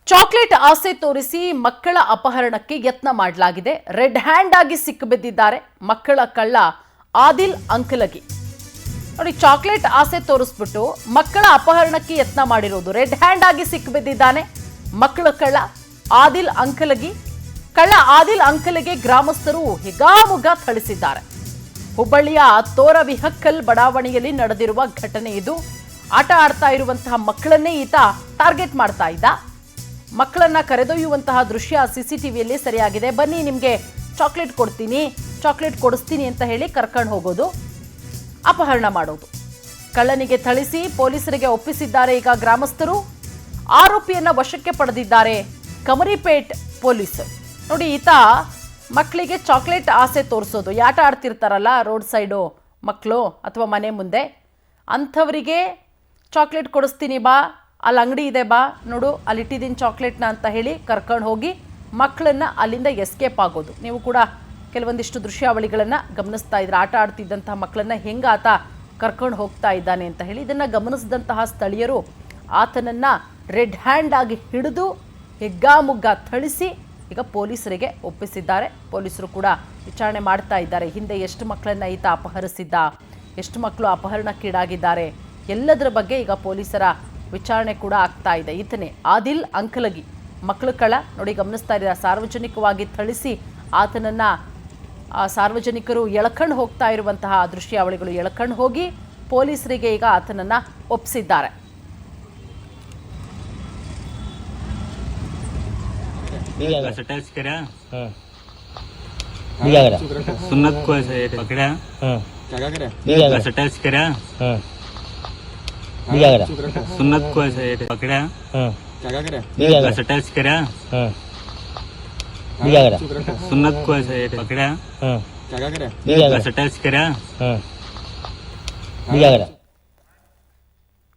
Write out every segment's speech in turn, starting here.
Chocolate ಆಸೆ ತೋರಿಸಿ ಮಕ್ಕಳ ಅಪಹರಣಕ್ಕೆ ಯತ್ನ ಮಾಡಲಾಗಿದೆ. ರೆಡ್ ಹ್ಯಾಂಡ್ ಆಗಿ ಸಿಕ್ಕಿಬಿದ್ದಿದ್ದಾರೆ ಮಕ್ಕಳ ಕಳ್ಳ ಆದಿಲ್ ಅಂಕಲಗಿ. ನೋಡಿ, ಚಾಕ್ಲೇಟ್ ಆಸೆ ತೋರಿಸ್ಬಿಟ್ಟು ಮಕ್ಕಳ ಅಪಹರಣಕ್ಕೆ ಯತ್ನ ಮಾಡಿರೋದು. ರೆಡ್ ಹ್ಯಾಂಡ್ ಆಗಿ ಸಿಕ್ಕಿಬಿದ್ದಿದ್ದಾನೆ ಮಕ್ಕಳ ಕಳ್ಳ ಆದಿಲ್ ಅಂಕಲಗಿ. ಕಳ್ಳ ಆದಿಲ್ ಅಂಕಲಗೆ ಗ್ರಾಮಸ್ಥರು ಹಿಗಾಮುಗ ಥಳಿಸಿದ್ದಾರೆ. ಹುಬ್ಬಳ್ಳಿಯ ತೋರವಿಹಕ್ಕಲ್ ಬಡಾವಣೆಯಲ್ಲಿ ನಡೆದಿರುವ ಘಟನೆ ಇದು. ಆಟ ಆಡ್ತಾ ಇರುವಂತಹ ಮಕ್ಕಳನ್ನೇ ಈತ ಟಾರ್ಗೆಟ್ ಮಾಡ್ತಾ ಇದ್ದ. ಮಕ್ಕಳನ್ನ ಕರೆದೊಯ್ಯುವಂತಹ ದೃಶ್ಯ ಸಿಸಿಟಿವಿಯಲ್ಲಿ ಸರಿಯಾಗಿದೆ. ಬನ್ನಿ, ನಿಮಗೆ ಚಾಕ್ಲೇಟ್ ಕೊಡ್ತೀನಿ, ಚಾಕ್ಲೇಟ್ ಕೊಡಿಸ್ತೀನಿ ಅಂತ ಹೇಳಿ ಕರ್ಕೊಂಡು ಹೋಗೋದು, ಅಪಹರಣ ಮಾಡೋದು. ಕಳ್ಳನಿಗೆ ಥಳಿಸಿ ಪೊಲೀಸರಿಗೆ ಒಪ್ಪಿಸಿದ್ದಾರೆ ಈಗ ಗ್ರಾಮಸ್ಥರು. ಆರೋಪಿಯನ್ನ ವಶಕ್ಕೆ ಪಡೆದಿದ್ದಾರೆ ಕಮರಿಪೇಟ್ ಪೊಲೀಸರು. ನೋಡಿ, ಈತ ಮಕ್ಕಳಿಗೆ ಚಾಕ್ಲೇಟ್ ಆಸೆ ತೋರಿಸೋದು. ಆಟ ಆಡ್ತಿರ್ತಾರಲ್ಲ ರೋಡ್ ಸೈಡು ಮಕ್ಕಳು ಅಥವಾ ಮನೆ ಮುಂದೆ, ಅಂಥವರಿಗೆ ಚಾಕ್ಲೇಟ್ ಕೊಡಿಸ್ತೀನಿ ಬಾ, ಅಲ್ಲಿ ಅಂಗಡಿ ಇದೆ ಬಾ, ನೋಡು ಅಲ್ಲಿ ಇಟ್ಟಿದ್ದೀನಿ ಚಾಕ್ಲೇಟ್ನ ಅಂತ ಹೇಳಿ ಕರ್ಕೊಂಡು ಹೋಗಿ ಮಕ್ಕಳನ್ನ ಅಲ್ಲಿಂದ ಎಸ್ಕೇಪ್ ಆಗೋದು. ನೀವು ಕೂಡ ಕೆಲವೊಂದಿಷ್ಟು ದೃಶ್ಯಾವಳಿಗಳನ್ನು ಗಮನಿಸ್ತಾ ಇದ್ರೆ, ಆಟ ಆಡ್ತಿದ್ದಂತಹ ಮಕ್ಕಳನ್ನ ಹೆಂಗೆ ಆತ ಕರ್ಕೊಂಡು ಹೋಗ್ತಾ ಇದ್ದಾನೆ ಅಂತ ಹೇಳಿ. ಇದನ್ನು ಗಮನಿಸಿದಂತಹ ಸ್ಥಳೀಯರು ಆತನನ್ನು ರೆಡ್ ಹ್ಯಾಂಡ್ ಆಗಿ ಹಿಡಿದು ಹೆಗ್ಗಾಮುಗ್ಗ ಥಳಿಸಿ ಈಗ ಪೊಲೀಸರಿಗೆ ಒಪ್ಪಿಸಿದ್ದಾರೆ. ಪೊಲೀಸರು ಕೂಡ ವಿಚಾರಣೆ ಮಾಡ್ತಾ ಇದ್ದಾರೆ. ಹಿಂದೆ ಎಷ್ಟು ಮಕ್ಕಳನ್ನ ಈತ ಅಪಹರಿಸಿದ್ದ, ಎಷ್ಟು ಮಕ್ಕಳು ಅಪಹರಣಕ್ಕೀಡಾಗಿದ್ದಾರೆ, ಎಲ್ಲದರ ಬಗ್ಗೆ ಈಗ ಪೊಲೀಸರ ವಿಚಾರಣೆ ಕೂಡ ಆಗ್ತಾ ಇದೆ. ಈತನೇ ಆದಿಲ್ ಅಂಕಲಗಿ, ಮಕ್ಕಳ ಕಳ್ಳ. ನೋಡಿ, ಗಮನಿಸ್ತಾ ಇದ್ದಾರೆ. ಸಾರ್ವಜನಿಕವಾಗಿ ಥಳಿಸಿ ಆತನನ್ನ ಸಾರ್ವಜನಿಕರು ಎಳ್ಕೊಂಡು ಹೋಗ್ತಾ ಇರುವಂತಹ ದೃಶ್ಯಾವಳಿಗಳು. ಎಳ್ಕೊಂಡು ಹೋಗಿ ಪೊಲೀಸರಿಗೆ ಈಗ ಆತನನ್ನ ಒಪ್ಪಿಸಿದ್ದಾರೆ. सुन्नत को ऐसे पकड़ा टच करा सुन्नत को ऐसे पकड़ा टच करा सुन्नत को ऐसे पकड़ा टच करा.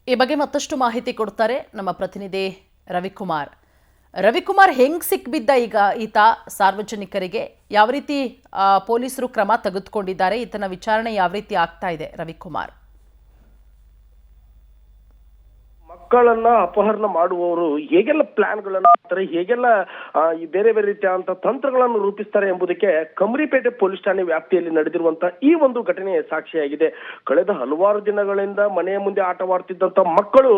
ಈ ಬಗ್ಗೆ ಮತ್ತಷ್ಟು ಮಾಹಿತಿ ಕೊಡ್ತಾರೆ ನಮ್ಮ ಪ್ರತಿನಿಧಿ ರವಿಕುಮಾರ್. ರವಿಕುಮಾರ್, ಹೆಂಗ್ ಸಿಕ್ಬಿದ್ದ ಈಗ ಈತ ಸಾರ್ವಜನಿಕರಿಗೆ? ಯಾವ ರೀತಿ ಪೊಲೀಸರು ಕ್ರಮ ತೆಗೆದುಕೊಂಡಿದ್ದಾರೆ? ಈತನ ವಿಚಾರಣೆ ಯಾವ ರೀತಿ ಆಗ್ತಾ ಇದೆ ರವಿಕುಮಾರ್? ಮಕ್ಕಳನ್ನ ಅಪಹರಣ ಮಾಡುವವರು ಹೇಗೆಲ್ಲ ಪ್ಲಾನ್ಗಳನ್ನು ಮಾಡ್ತಾರೆ, ಹೇಗೆಲ್ಲ ಬೇರೆ ಬೇರೆ ರೀತಿಯಾದಂತಹ ತಂತ್ರಗಳನ್ನು ರೂಪಿಸ್ತಾರೆ ಎಂಬುದಕ್ಕೆ ಕಮರಿಪೇಟೆ ಪೊಲೀಸ್ ಠಾಣೆ ವ್ಯಾಪ್ತಿಯಲ್ಲಿ ನಡೆದಿರುವಂತಹ ಈ ಒಂದು ಘಟನೆ ಸಾಕ್ಷಿಯಾಗಿದೆ. ಕಳೆದ ಹಲವಾರು ದಿನಗಳಿಂದ ಮನೆಯ ಮುಂದೆ ಆಟವಾಡ್ತಿದ್ದಂತ ಮಕ್ಕಳು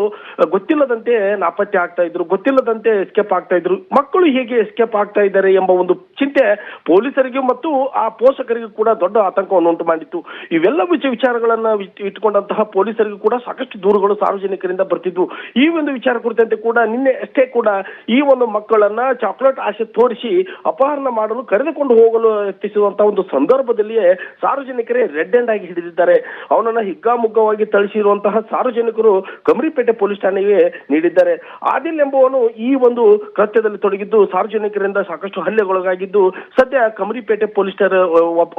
ಗೊತ್ತಿಲ್ಲದಂತೆ ನಾಪತ್ತೆ ಆಗ್ತಾ ಇದ್ರು, ಗೊತ್ತಿಲ್ಲದಂತೆ ಎಸ್ಕೇಪ್ ಆಗ್ತಾ ಇದ್ರು. ಮಕ್ಕಳು ಹೇಗೆ ಎಸ್ಕೇಪ್ ಆಗ್ತಾ ಇದ್ದಾರೆ ಎಂಬ ಒಂದು ಚಿಂತೆ ಪೊಲೀಸರಿಗೂ ಮತ್ತು ಆ ಪೋಷಕರಿಗೂ ಕೂಡ ದೊಡ್ಡ ಆತಂಕವನ್ನು ಉಂಟು ಮಾಡಿತ್ತು. ಇವೆಲ್ಲ ವಿಚಾರಗಳನ್ನ ಇಟ್ಟುಕೊಂಡಂತಹ ಪೊಲೀಸರಿಗೂ ಕೂಡ ಸಾಕಷ್ಟು ದೂರುಗಳು ಸಾರ್ವಜನಿಕರಿಂದ ಬರ್ತಿದ್ವು. ಈ ಒಂದು ವಿಚಾರ ಕುರಿತಂತೆ ಕೂಡ ನಿನ್ನೆ ಅಷ್ಟೇ ಕೂಡ ಈ ಒಂದು ಮಕ್ಕಳನ್ನ ಚಾಕ್ಲೇಟ್ ಆಸೆ ತೋರಿಸಿ ಅಪಹರಣ ಮಾಡಲು ಕರೆದುಕೊಂಡು ಹೋಗಲು ಯತ್ನಿಸುವಂತಹ ಒಂದು ಸಂದರ್ಭದಲ್ಲಿಯೇ ಸಾರ್ವಜನಿಕರೇ ರೆಡ್ ಹ್ಯಾಂಡ್ ಆಗಿ ಹಿಡಿದಿದ್ದಾರೆ. ಅವನನ್ನ ಹಿಗ್ಗಾಮುಗ್ಗವಾಗಿ ಥಳಿಸಿರುವಂತಹ ಸಾರ್ವಜನಿಕರು ಕಮರಿಪೇಟೆ ಪೊಲೀಸ್ ಠಾಣೆಗೆ ನೀಡಿದ್ದಾರೆ. ಆದಿಲ್ ಎಂಬುವನು ಈ ಒಂದು ಕೃತ್ಯದಲ್ಲಿ ತೊಡಗಿದ್ದು ಸಾರ್ವಜನಿಕರಿಂದ ಸಾಕಷ್ಟು ಹಲ್ಲೆಗೊಳಗಾಗಿದ್ದು ಸದ್ಯ ಕಮರಿಪೇಟೆ ಪೊಲೀಸ್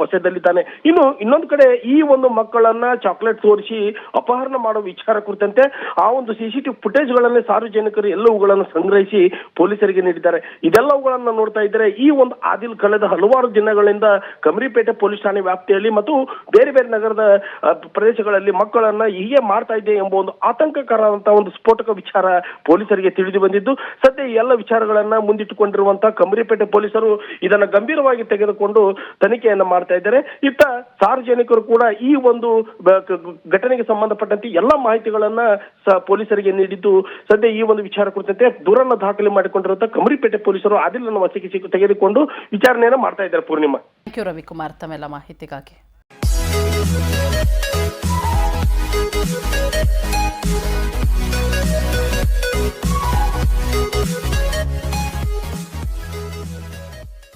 ವಶದಲ್ಲಿದ್ದಾನೆ. ಇನ್ನು ಇನ್ನೊಂದು ಕಡೆ ಈ ಒಂದು ಮಕ್ಕಳನ್ನ ಚಾಕ್ಲೇಟ್ ತೋರಿಸಿ ಅಪಹರಣ ಮಾಡುವ ವಿಚಾರ ಕುರಿತಂತೆ ಆ ಒಂದು ಸಿಸಿಟಿವಿ ಫುಟೇಜ್ ಗಳನ್ನೇ ಸಾರ್ವಜನಿಕರು ಎಲ್ಲವುಗಳನ್ನು ಸಂಗ್ರಹಿಸಿ ಪೊಲೀಸರಿಗೆ ನೀಡಿದ್ದಾರೆ. ಇದೆಲ್ಲವುಗಳನ್ನ ನೋಡ್ತಾ ಇದ್ರೆ ಈ ಒಂದು ಆದಿಲ್ ಕಳೆದ ಹಲವಾರು ದಿನಗಳಿಂದ ಕಮರಿಪೇಟೆ ಪೊಲೀಸ್ ಠಾಣೆ ವ್ಯಾಪ್ತಿಯಲ್ಲಿ ಮತ್ತು ಬೇರೆ ಬೇರೆ ನಗರದ ಪ್ರದೇಶಗಳಲ್ಲಿ ಮಕ್ಕಳನ್ನ ಹೀಗೆ ಮಾಡ್ತಾ ಇದೆ ಎಂಬ ಒಂದು ಆತಂಕಕರವಾದಂತಹ ಒಂದು ಸ್ಫೋಟಕ ವಿಚಾರ ಪೊಲೀಸರಿಗೆ ತಿಳಿದು ಬಂದಿದ್ದು ಸದ್ಯ ಈ ಎಲ್ಲ ವಿಚಾರಗಳನ್ನ ಮುಂದಿಟ್ಟುಕೊಂಡಿರುವಂತಹ ಕಮರಿಪೇಟೆ ಪೊಲೀಸರು ಇದನ್ನ ಗಂಭೀರವಾಗಿ ತೆಗೆದುಕೊಂಡು ತನಿಖೆಯನ್ನ ಮಾಡ್ತಾ ಇದ್ದಾರೆ. ಇತ್ತ ಸಾರ್ವಜನಿಕರು ಕೂಡ ಈ ಒಂದು ಘಟನೆಗೆ ಸಂಬಂಧಪಟ್ಟಂತೆ ಎಲ್ಲ ಮಾಹಿತಿಗಳನ್ನ ಪೊಲೀಸರಿಗೆ ನೀಡಿದ್ದು ಸದ್ಯ ಈ ಒಂದು ವಿಚಾರ ಕುರಿತಂತೆ ದೂರನ್ನ ದಾಖಲೆ ಮಾಡಿಕೊಂಡಿರುವಂತಹ ಕಮರಿಪೇಟೆ ಪೊಲೀಸರು ಆದಿಲನ್ನು ವಶಕ್ಕೆ ತೆಗೆದುಕೊಂಡು ವಿಚಾರಣೆಯನ್ನ ಮಾಡ್ತಾ ಇದ್ದಾರೆ. ಪೂರ್ಣಿಮಾ, ಥ್ಯಾಂಕ್ ಯು ರವಿಕುಮಾರ್ ತಮ್ಮೆಲ್ಲ ಮಾಹಿತಿಗಾಗಿ.